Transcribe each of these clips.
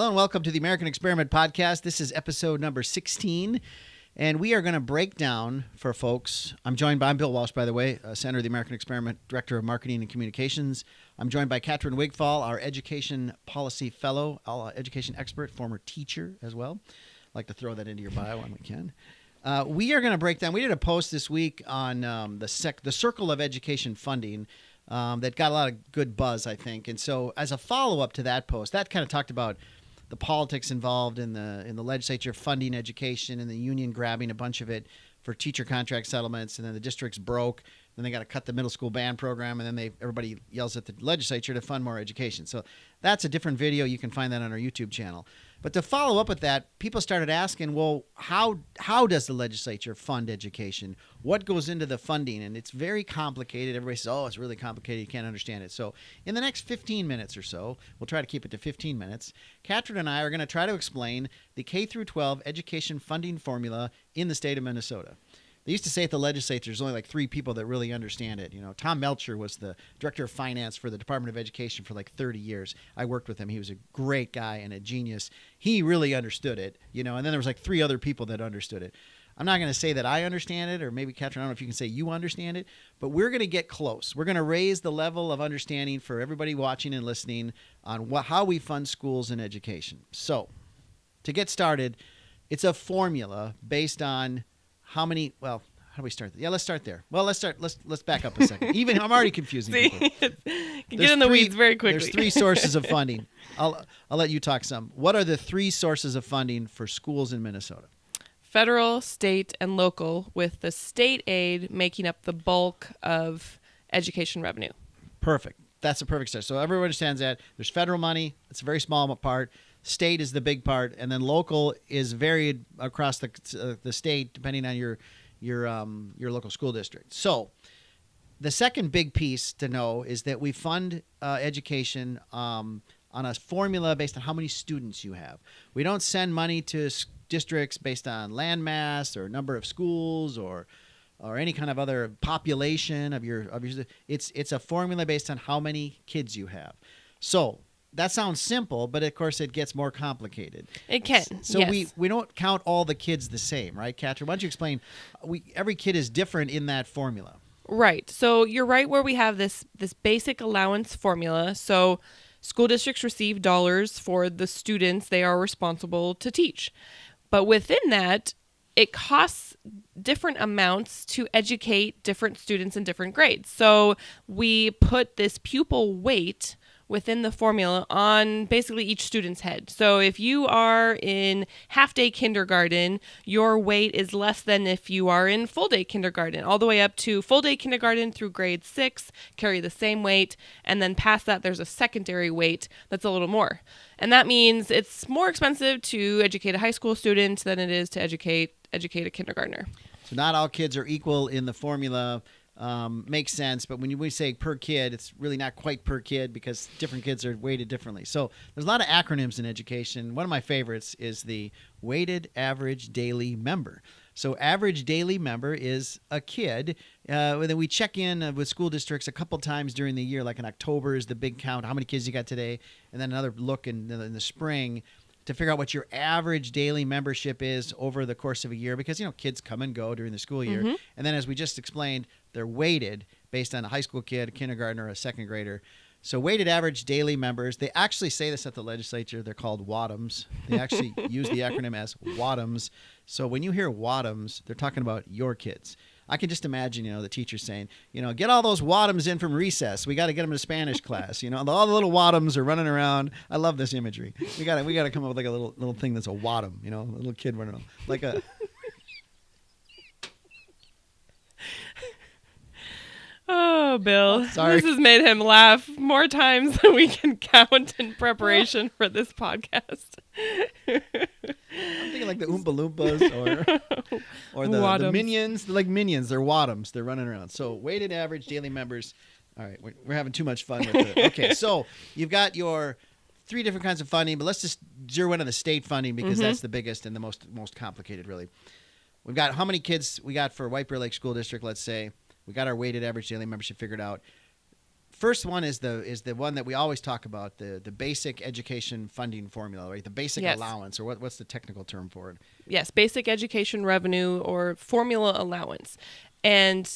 Hello and welcome to the American Experiment Podcast. This is episode number 16, and we are going to break down for folks. I'm Bill Walsh, by the way, Senator of the American Experiment, Director of Marketing and Communications. I'm joined by Catrin Wigfall, our Education Policy Fellow, education expert, former teacher as well. I'd like to throw that into your bio when we can. We are going to break down. We did a post this week on the Circle of Education Funding that got a lot of good buzz, I think. And so as a follow-up to that post, that kind of talked about the politics involved in the legislature funding education and the union grabbing a bunch of it for teacher contract settlements, and then the districts broke. Then they got to cut the middle school band program, and then everybody yells at the legislature to fund more education. So that's a different video. You can find that on our YouTube channel. But to follow up with that, people started asking, well, how does the legislature fund education? What goes into the funding? And it's very complicated. Everybody says, oh, it's really complicated. You can't understand it. So in the next 15 minutes or so, we'll try to keep it to 15 minutes, Catrin and I are going to try to explain the K-12 education funding formula in the state of Minnesota. They used to say at the legislature there's only like 3 people that really understand it. You know, Tom Melcher was the director of finance for the Department of Education for like 30 years. I worked with him. He was a great guy and a genius. He really understood it, you know, and then there was like 3 other people that understood it. I'm not going to say that I understand it, or maybe, Catrin, I don't know if you can say you understand it, but we're going to get close. We're going to raise the level of understanding for everybody watching and listening on how we fund schools and education. So to get started, it's a formula based on how many, well, how do we start? Yeah, let's start there. Well, let's back up a second. Even I'm already confusing people. Get in the weeds very quickly. There's 3 sources of funding. I'll let you talk some. What are the 3 sources of funding for schools in Minnesota? Federal, state, and local, with the state aid making up the bulk of education revenue. Perfect. That's a perfect start. So everyone understands that. There's federal money. It's a very small part. State is the big part, and then local is varied across the state depending on your local school district. So the second big piece to know is that we fund education on a formula based on how many students you have. We don't send money to districts based on land mass or number of schools or any kind of other population of your. It's a formula based on how many kids you have. So that sounds simple, but of course it gets more complicated. It can. So yes. we don't count all the kids the same, right, Catrin? Why don't you explain? Every kid is different in that formula. Right. So you're right where we have this basic allowance formula. So school districts receive dollars for the students they are responsible to teach. But within that, it costs different amounts to educate different students in different grades. So we put this pupil weight within the formula on basically each student's head. So if you are in half-day kindergarten, your weight is less than if you are in full-day kindergarten, all the way up to full-day kindergarten through grade 6, carry the same weight, and then past that there's a secondary weight that's a little more. And that means it's more expensive to educate a high school student than it is to educate a kindergartner. So not all kids are equal in the formula. Makes sense, but when we say per kid, it's really not quite per kid because different kids are weighted differently. So there's a lot of acronyms in education. One of my favorites is the weighted average daily member. So average daily member is a kid. Then we check in with school districts a couple times during the year, like in October is the big count, how many kids you got today, and then another look in the spring to figure out what your average daily membership is over the course of a year, because, you know, kids come and go during the school year. Mm-hmm. And then as we just explained, they're weighted based on a high school kid, a kindergartner, a second grader. So weighted average daily members, they actually say this at the legislature. They're called WADMs. They actually use the acronym as WADMs. So when you hear WADMs, they're talking about your kids. I can just imagine, you know, the teacher saying, you know, get all those WADMs in from recess. We got to get them to Spanish class. You know, all the little WADMs are running around. I love this imagery. We got to come up with like a little thing that's a WADM, you know, a little kid running around. Like a... Oh, Bill. Sorry. This has made him laugh more times than we can count in preparation for this podcast. I'm thinking like the Oompa Loompas or the Minions. They're like Minions. They're WADMs. They're running around. So weighted average daily members. All right. We're having too much fun with it. Okay. So you've got your 3 different kinds of funding, but let's just zero in on the state funding because that's the biggest and the most complicated, really. We've got how many kids we got for White Bear Lake School District, let's say. We got our weighted average daily membership figured out. first one is the one that we always talk about, the basic education funding formula, right? The basic allowance, or what's the technical term for it? Yes, basic education revenue or formula allowance. And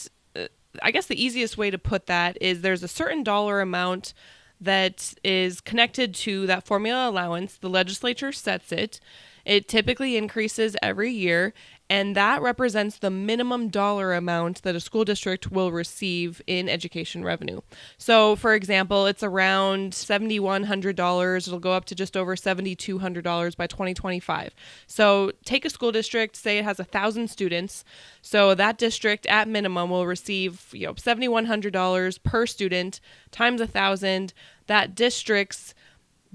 I guess the easiest way to put that is there's a certain dollar amount that is connected to that formula allowance. The legislature sets it. It typically increases every year, and that represents the minimum dollar amount that a school district will receive in education revenue. So, for example, it's around $7,100. It'll go up to just over $7,200 by 2025. So take a school district, say it has 1,000 students. So that district at minimum will receive $7,100 per student times 1,000. That district's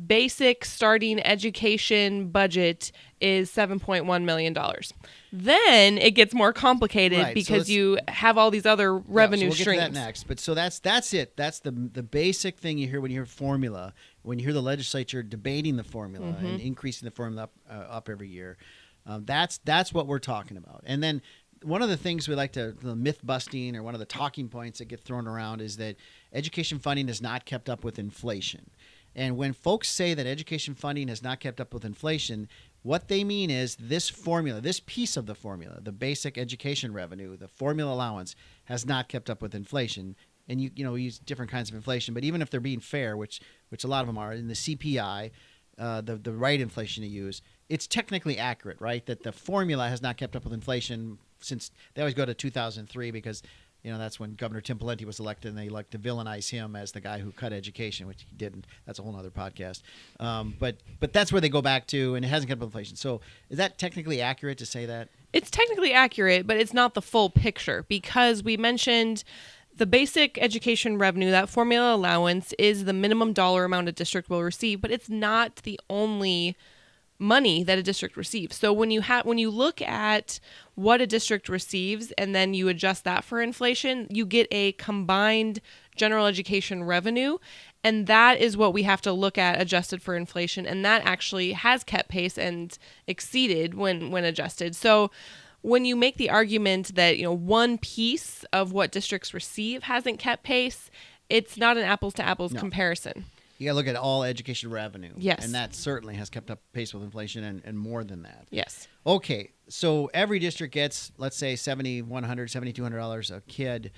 basic starting education budget is $7.1 million. Then it gets more complicated because you have all these other revenue streams. We'll get to that next. But so that's it. That's the basic thing you hear when you hear formula, when you hear the legislature debating the formula and increasing the formula up every year. That's what we're talking about. And then one of the things we like to, the myth busting, or one of the talking points that get thrown around, is that education funding has not kept up with inflation. And when folks say that education funding has not kept up with inflation, what they mean is this formula, this piece of the formula, the basic education revenue, the formula allowance, has not kept up with inflation. And we use different kinds of inflation, but even if they're being fair, which a lot of them are, in the CPI, the right inflation to use, it's technically accurate, right? That the formula has not kept up with inflation since they always go to 2003 because that's when Governor Tim Pawlenty was elected, and they like to villainize him as the guy who cut education, which he didn't. That's a whole other podcast. But that's where they go back to, and it hasn't kept up with inflation. So is that technically accurate to say that? It's technically accurate, but it's not the full picture, because we mentioned the basic education revenue, that formula allowance, is the minimum dollar amount a district will receive, but it's not the only money that a district receives. So when you look at what a district receives and then you adjust that for inflation, you get a combined general education revenue, and that is what we have to look at adjusted for inflation, and that actually has kept pace and exceeded when adjusted. So when you make the argument that one piece of what districts receive hasn't kept pace, it's not an apples to apples comparison. You got to look at all education revenue. Yes. And that certainly has kept up pace with inflation and more than that. Yes. Okay. So every district gets, let's say, $7,100, $7,200 a kid.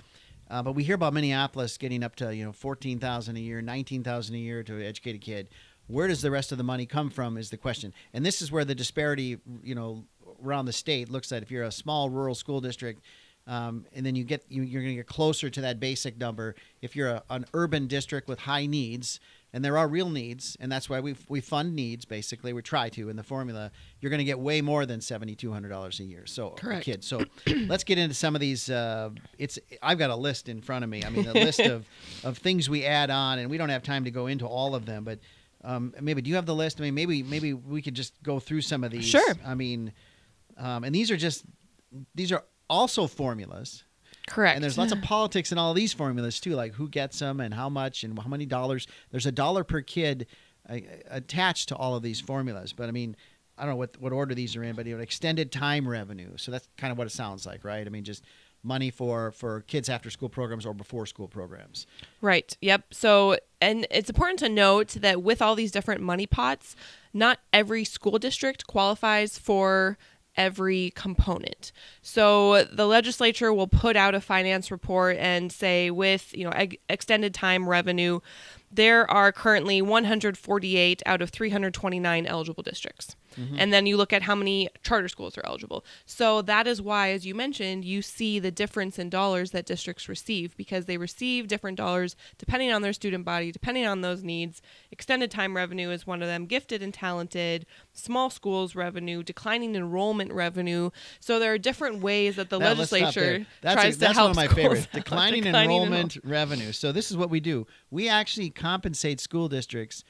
But we hear about Minneapolis getting up to, $14,000 a year, $19,000 a year to educate a kid. Where does the rest of the money come from is the question. And this is where the disparity, around the state looks at. If you're a small rural school district, and then you're going to get closer to that basic number. If you're an urban district with high needs, and there are real needs, and that's why we fund needs, basically. We try to in the formula. You're going to get way more than $7,200 a year. So correct. A kid. So let's get into some of these. I've got a list in front of me. I mean, a list of things we add on, and we don't have time to go into all of them. But maybe do you have the list? I mean, maybe we could just go through some of these. Sure. I mean, and these are also formulas. Correct. And there's lots of politics in all these formulas too, like who gets them and how much and how many dollars. There's $1 per kid attached to all of these formulas. But I mean, I don't know what order these are in, but extended time revenue. So that's kind of what it sounds like, right? I mean, just money for kids after school programs or before school programs. Right. Yep. So, and it's important to note that with all these different money pots, not every school district qualifies for every component. So the legislature will put out a finance report and say with, extended time revenue, there are currently 148 out of 329 eligible districts. Mm-hmm. And then you look at how many charter schools are eligible. So that is why, as you mentioned, you see the difference in dollars that districts receive, because they receive different dollars depending on their student body, depending on those needs. Extended time revenue is one of them, gifted and talented, small schools revenue, declining enrollment revenue. So there are different ways that the legislature tries to help. That's one of my favorites, declining enrollment revenue. So this is what we do. We actually compensate school districts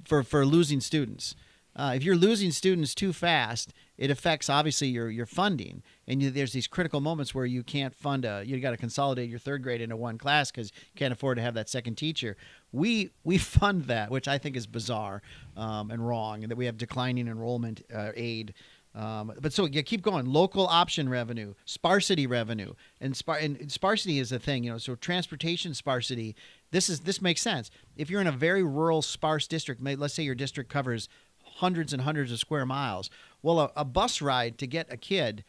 for losing students. If you're losing students too fast, it affects obviously your funding, and there's these critical moments where you can't fund you got to consolidate your third grade into one class because you can't afford to have that second teacher. We fund that, which I think is bizarre and wrong, and that we have declining enrollment aid. But so you keep going. Local option revenue, sparsity revenue, and sparsity is a thing. So transportation sparsity this makes sense. If you're in a very rural, sparse district, let's say your district covers hundreds and hundreds of square miles. Well, a bus ride to get a kid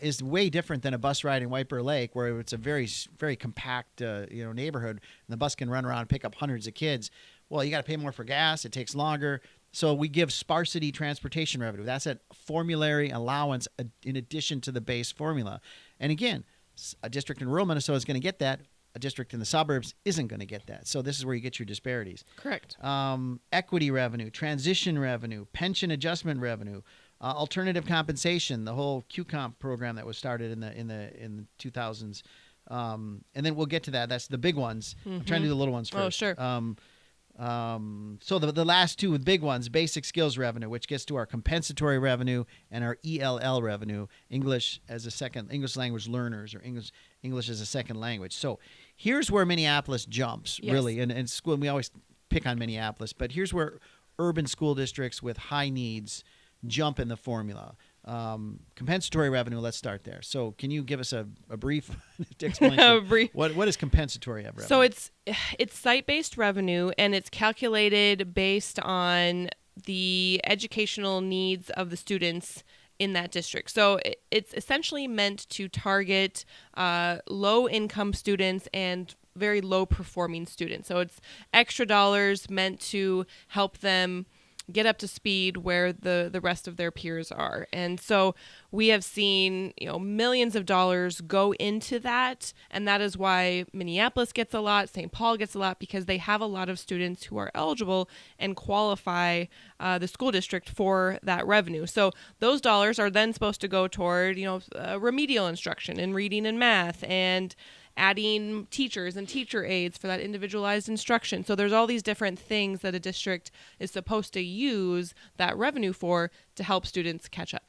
is way different than a bus ride in White Bear Lake, where it's a very, very compact, neighborhood, and the bus can run around and pick up hundreds of kids. Well, you got to pay more for gas. It takes longer. So we give sparsity transportation revenue. That's a formulary allowance in addition to the base formula. And again, a district in rural Minnesota is going to get that. A district in the suburbs isn't going to get that. So this is where you get your disparities. Correct. Equity revenue, transition revenue, pension adjustment revenue, alternative compensation, the whole QComp program that was started in the 2000s. And then we'll get to that. That's the big ones. I'm trying to do the little ones first. Oh, sure. So the last two big ones, basic skills revenue, which gets to our compensatory revenue and our ELL revenue, English language learners, or English as a second language. So here's where Minneapolis jumps, really. And school, and we always pick on Minneapolis, but here's where urban school districts with high needs jump in the formula. Compensatory revenue, let's start there. So can you give us a brief explanation? What is compensatory revenue? So it's site-based revenue, and it's calculated based on the educational needs of the students in that district. So it's essentially meant to target low-income students and very low-performing students. So it's extra dollars meant to help them get up to speed where the rest of their peers are. And so we have seen, millions of dollars go into that. And that is why Minneapolis gets a lot, St. Paul gets a lot, because they have a lot of students who are eligible and qualify the school district for that revenue. So those dollars are then supposed to go toward, remedial instruction in reading and math, and adding teachers and teacher aides for that individualized instruction. So there's all these different things that a district is supposed to use that revenue for to help students catch up.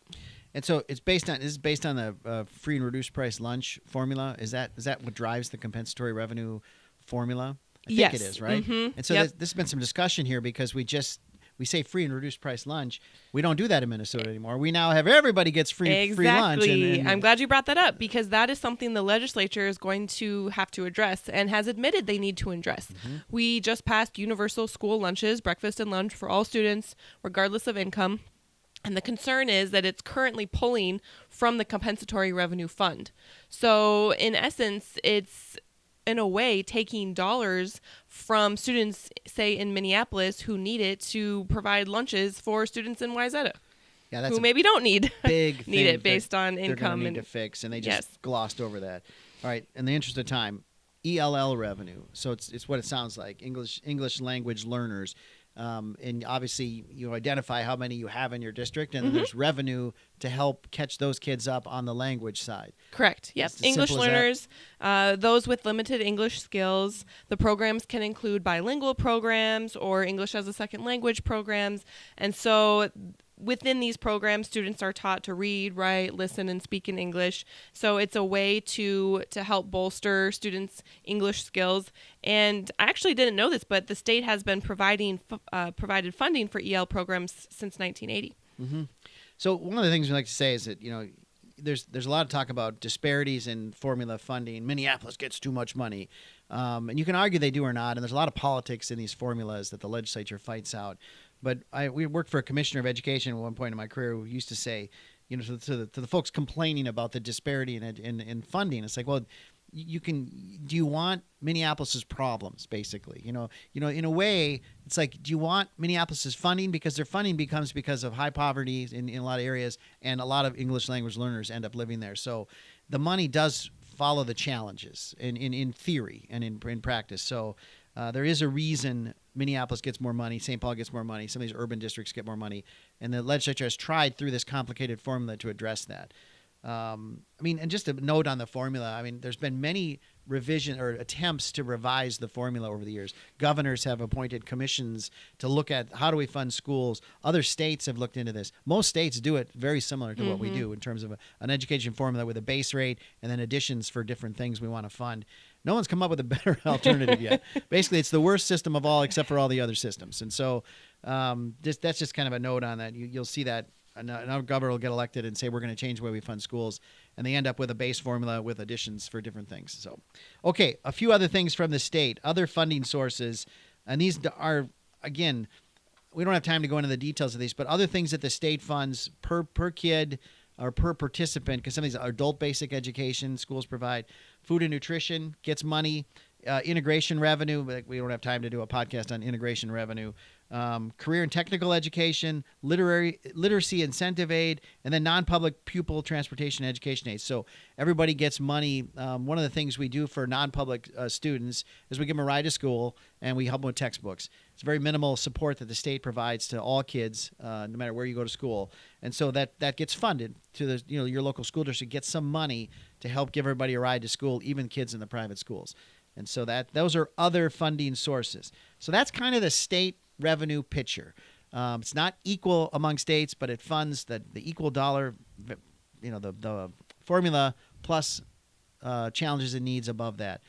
And so it's based on the free and reduced price lunch formula. Is that what drives the compensatory revenue formula? I think it is, right? Mm-hmm. And so Yep. there's been some discussion here, because we say free and reduced price lunch. We don't do that in Minnesota anymore. We now have everybody gets free lunch. Exactly. I'm glad you brought that up, because that is something the legislature is going to have to address and has admitted they need to address. Mm-hmm. We just passed universal school lunches, breakfast and lunch for all students, regardless of income. And the concern is that it's currently pulling from the compensatory revenue fund. So in essence, it's in a way taking dollars from students, say in Minneapolis, who need it to provide lunches for students in Wayzata, who maybe don't need big need it based on they're income need to fix, and they just glossed over that. All right, in the interest of time, ELL revenue. So it's what it sounds like, English language learners. And obviously you identify how many you have in your district, and then there's revenue to help catch those kids up on the language side. Correct. Yep. English learners, those with limited English skills. The programs can include bilingual programs or English as a second language programs. And so within these programs, students are taught to read, write, listen, and speak in English. So it's a way to help bolster students' English skills. And I actually didn't know this, but the state has been provided funding for EL programs since 1980. Mm-hmm. So one of the things we like to say is that, there's a lot of talk about disparities in formula funding. Minneapolis gets too much money. And you can argue they do or not. And there's a lot of politics in these formulas that the legislature fights out. But we worked for a commissioner of education at one point in my career who used to say, to the folks complaining about the disparity in funding, it's like, well, do you want Minneapolis's problems, basically? In a way, it's like, do you want Minneapolis's funding? Because their funding becomes because of high poverty in a lot of areas, and a lot of English language learners end up living there. So the money does follow the challenges in theory and in practice. So there is a reason Minneapolis gets more money, St. Paul gets more money, some of these urban districts get more money, and the legislature has tried through this complicated formula to address that. And just a note on the formula, there's been many revision or attempts to revise the formula over the years. Governors have appointed commissions to look at how do we fund schools. Other states have looked into this. Most states do it very similar to what we do in terms of an education formula with a base rate and then additions for different things we want to fund. No one's come up with a better alternative yet. Basically, it's the worst system of all except for all the other systems. And so that's just kind of a note on that. You'll see that another governor will get elected and say we're going to change the way we fund schools, and they end up with a base formula with additions for different things. So, okay, a few other things from the state, other funding sources, and these are, again, we don't have time to go into the details of these, but other things that the state funds per kid or per participant, because some of these are adult basic education schools provide, food and nutrition gets money, integration revenue. We don't have time to do a podcast on integration revenue. Career and technical education, literacy incentive aid, and then non-public pupil transportation education aid. So everybody gets money. One of the things we do for non-public students is we give them a ride to school and we help them with textbooks. It's very minimal support that the state provides to all kids, no matter where you go to school. And so that gets funded to the your local school district gets some money to help give everybody a ride to school, even kids in the private schools. And so those are other funding sources. So that's kind of the state revenue picture. It's not equal among states, but it funds the equal dollar, the formula plus challenges and needs above that.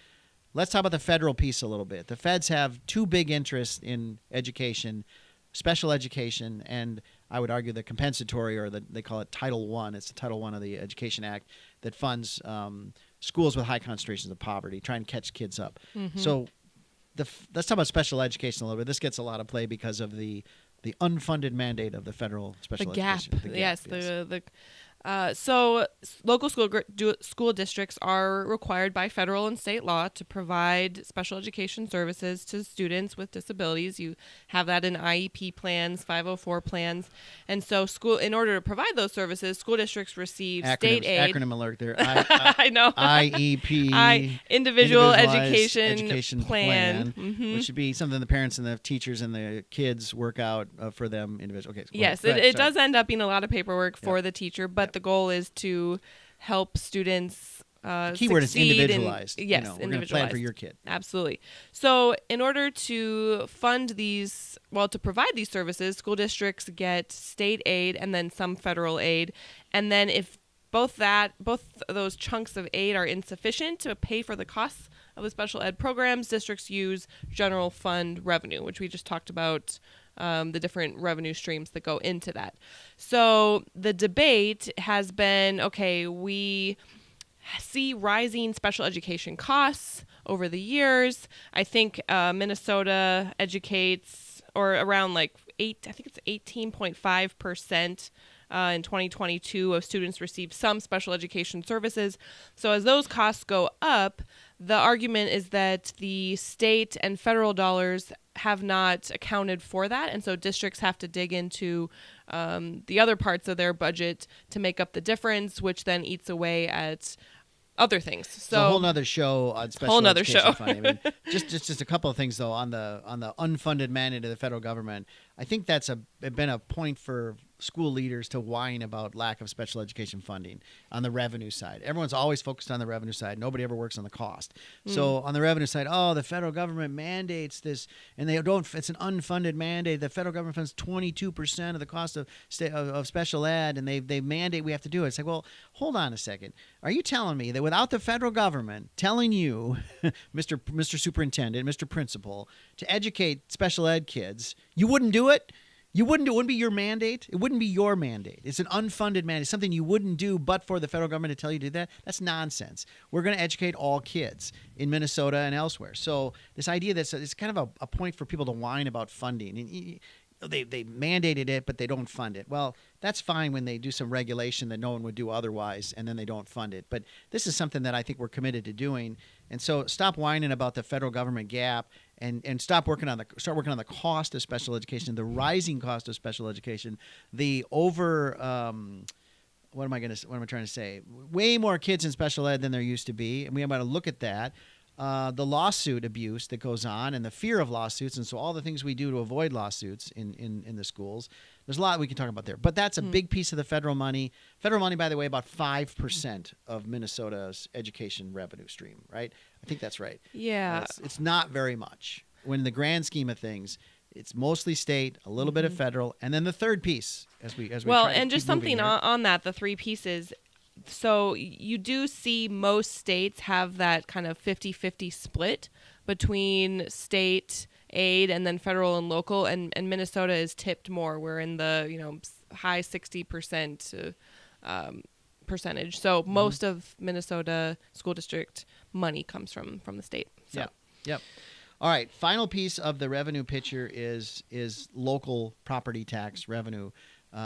Let's talk about the federal piece a little bit. The feds have two big interests in education, special education, and I would argue the compensatory, or they call it Title I. It's the Title I of the Education Act that funds schools with high concentrations of poverty, trying to catch kids up. Mm-hmm. So let's talk about special education a little bit. This gets a lot of play because of the unfunded mandate of the federal special education. The gap. So local school districts are required by federal and state law to provide special education services to students with disabilities. You have that in IEP plans, 504 plans. And so in order to provide those services, school districts receive state aid. Acronym alert there. I know. IEP. Individual Education Plan. Mm-hmm. Which should be something the parents and the teachers and the kids work out for them individually. Okay. Yes, it does end up being a lot of paperwork for the teacher, but the goal is to help students keyword is individualized. Yes, we're going to plan for your kid. Absolutely. So in order to fund to provide these services, school districts get state aid and then some federal aid. And then if both those chunks of aid are insufficient to pay for the costs of the special ed programs, districts use general fund revenue, which we just talked about. The different revenue streams that go into that. So the debate has been, okay, we see rising special education costs over the years. I think Minnesota educates, or around I think it's 18.5% in 2022 of students receive some special education services. So as those costs go up, the argument is that the state and federal dollars have not accounted for that, and so districts have to dig into the other parts of their budget to make up the difference, which then eats away at other things. So a whole nother show on special education funding. I mean, just a couple of things though on the unfunded mandate of the federal government. I think that's been a point for school leaders to whine about lack of special education funding on the revenue side. Everyone's always focused on the revenue side. Nobody ever works on the cost. So on the revenue side, the federal government mandates this, and they don't. It's an unfunded mandate. The federal government funds 22% of the cost of special ed, and they mandate we have to do it. It's like, well, hold on a second. Are you telling me that without the federal government telling you, Mr. Superintendent, Mr. Principal, to educate special ed kids, you wouldn't do it? It wouldn't be your mandate. It wouldn't be your mandate. It's an unfunded mandate, something you wouldn't do but for the federal government to tell you to do that. That's nonsense. We're going to educate all kids in Minnesota and elsewhere. So this idea that it's kind of a point for people to whine about funding. And they mandated it, but they don't fund it. Well, that's fine when they do some regulation that no one would do otherwise, and then they don't fund it. But this is something that I think we're committed to doing. And so stop whining about the federal government gap and start working on the cost of special education, the rising cost of special education, the what am I trying to say? Way more kids in special ed than there used to be, and we have to look at that. The lawsuit abuse that goes on and the fear of lawsuits, and so all the things we do to avoid lawsuits in the schools. There's a lot we can talk about there. But that's a big piece of the federal money. Federal money, by the way, about 5% of Minnesota's education revenue stream, right? I think that's right. Yeah. It's not very much. When in the grand scheme of things, it's mostly state, a little bit of federal, and then the third piece as we well, and just something on that, the three pieces. So you do see most states have that kind of 50-50 split between state aid, and then federal and local. And Minnesota is tipped more. We're in the high 60% percentage. So most of Minnesota school district money comes from the state. So. Yep. All right. Final piece of the revenue picture is local property tax revenue.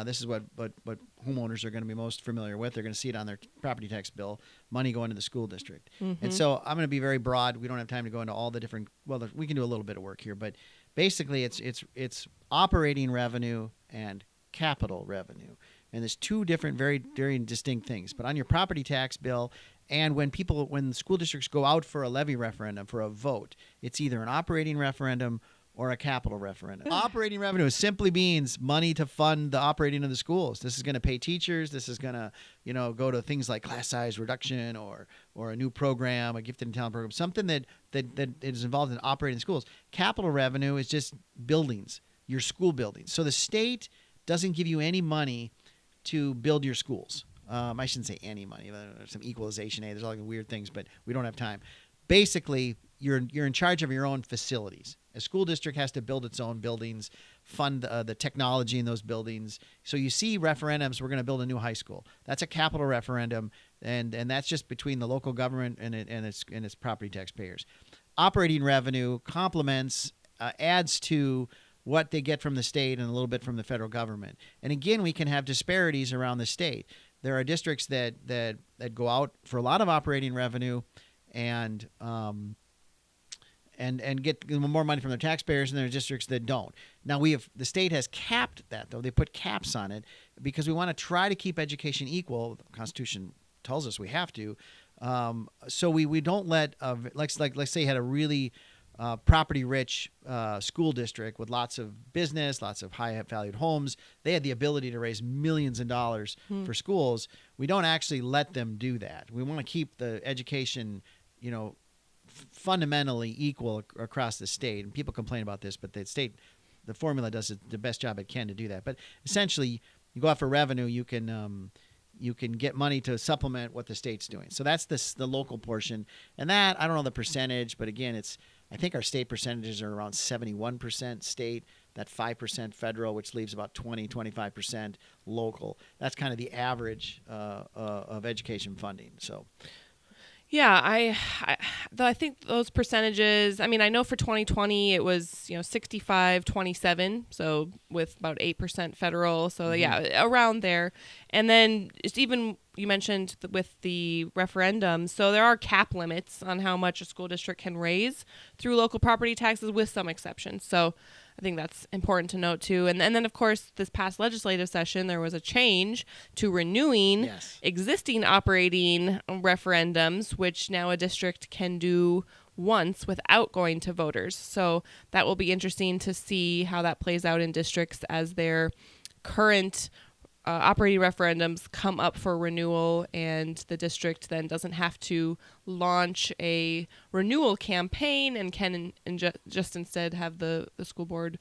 This is what homeowners are going to be most familiar with. They're going to see it on their property tax bill, money going to the school district. And so I'm going to be very broad. We don't have time to go into all the different. Well, we can do a little bit of work here, but basically it's operating revenue and capital revenue. And there's two different, very, very distinct things. But on your property tax bill, and when school districts go out for a levy referendum, for a vote, it's either an operating referendum or a capital referendum. Operating revenue simply means money to fund the operating of the schools. This is going to pay teachers. This is going to, go to things like class size reduction or a new program, a gifted and talent program, something that is involved in operating schools. Capital revenue is just buildings, your school buildings. So the state doesn't give you any money to build your schools. I shouldn't say any money. There's some equalization aid. There's all weird things, but we don't have time. Basically, you're in charge of your own facilities. A school district has to build its own buildings, fund the technology in those buildings. So you see referendums, we're going to build a new high school. That's a capital referendum, and that's just between the local government and its property taxpayers. Operating revenue complements, adds to what they get from the state and a little bit from the federal government. And again, we can have disparities around the state. There are districts that go out for a lot of operating revenue and get more money from their taxpayers, and there are districts that don't. Now the state has capped that, though. They put caps on it because we want to try to keep education equal. The Constitution tells us we have to. So we don't let let's say you had a really property-rich school district with lots of business, lots of high-valued homes. They had the ability to raise millions of dollars for schools. We don't actually let them do that. We want to keep the education, fundamentally equal across the state. And people complain about this, but the state, the formula does the best job it can to do that. But essentially, you go out for revenue, you can get money to supplement what the state's doing. So that's the local portion. And that, I don't know the percentage, but again, I think our state percentages are around 71% state, that 5% federal, which leaves about 25% local. That's kind of the average of education funding. So, yeah, I think those percentages, I mean, I know for 2020 it was, 65-27, so with about 8% federal. So yeah, around there. And then it's even, you mentioned with the referendum, so there are cap limits on how much a school district can raise through local property taxes with some exceptions. So I think that's important to note too. And then, of course, this past legislative session, there was a change to renewing existing operating referendums, which now a district can do once without going to voters. So that will be interesting to see how that plays out in districts as their current operating referendums come up for renewal, and the district then doesn't have to launch a renewal campaign and can just instead have the school board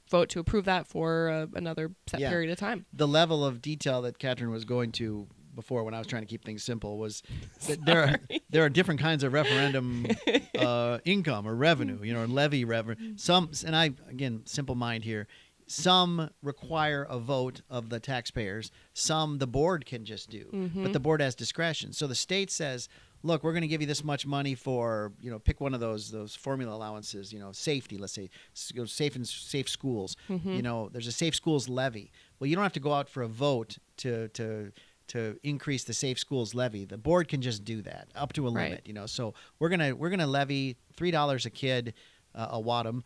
vote to approve that for another set period of time. The level of detail that Catrin was going to before, when I was trying to keep things simple, was that there are different kinds of referendum income or revenue, and levy revenue. Some, and I, again, simple mind here, some require a vote of the taxpayers. Some the board can just do, but the board has discretion. So the state says, look, we're going to give you this much money for, pick one of those formula allowances, safety, let's say, safe schools. There's a safe schools levy. Well, you don't have to go out for a vote to increase the safe schools levy. The board can just do that up to a limit, So we're gonna levy $3 a kid, a WADM,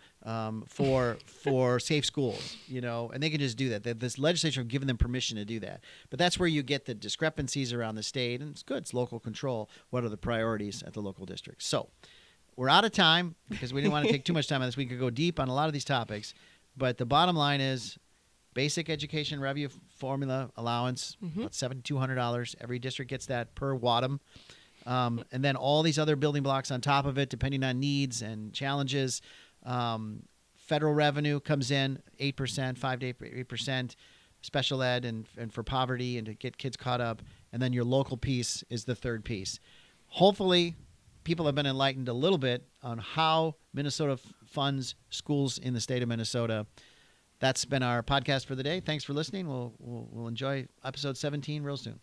for safe schools, and they can just do that. This legislature have given them permission to do that. But that's where you get the discrepancies around the state, and it's good. It's local control. What are the priorities at the local district? So we're out of time because we didn't want to take too much time on this. We could go deep on a lot of these topics, but the bottom line is basic education revenue formula allowance, about $7,200. Every district gets that per WADM. And then all these other building blocks on top of it, depending on needs and challenges. Federal revenue comes in 8%, 5 to 8%, special ed and for poverty and to get kids caught up. And then your local piece is the third piece. Hopefully, people have been enlightened a little bit on how Minnesota funds schools in the state of Minnesota. That's been our podcast for the day. Thanks for listening. We'll enjoy episode 17 real soon.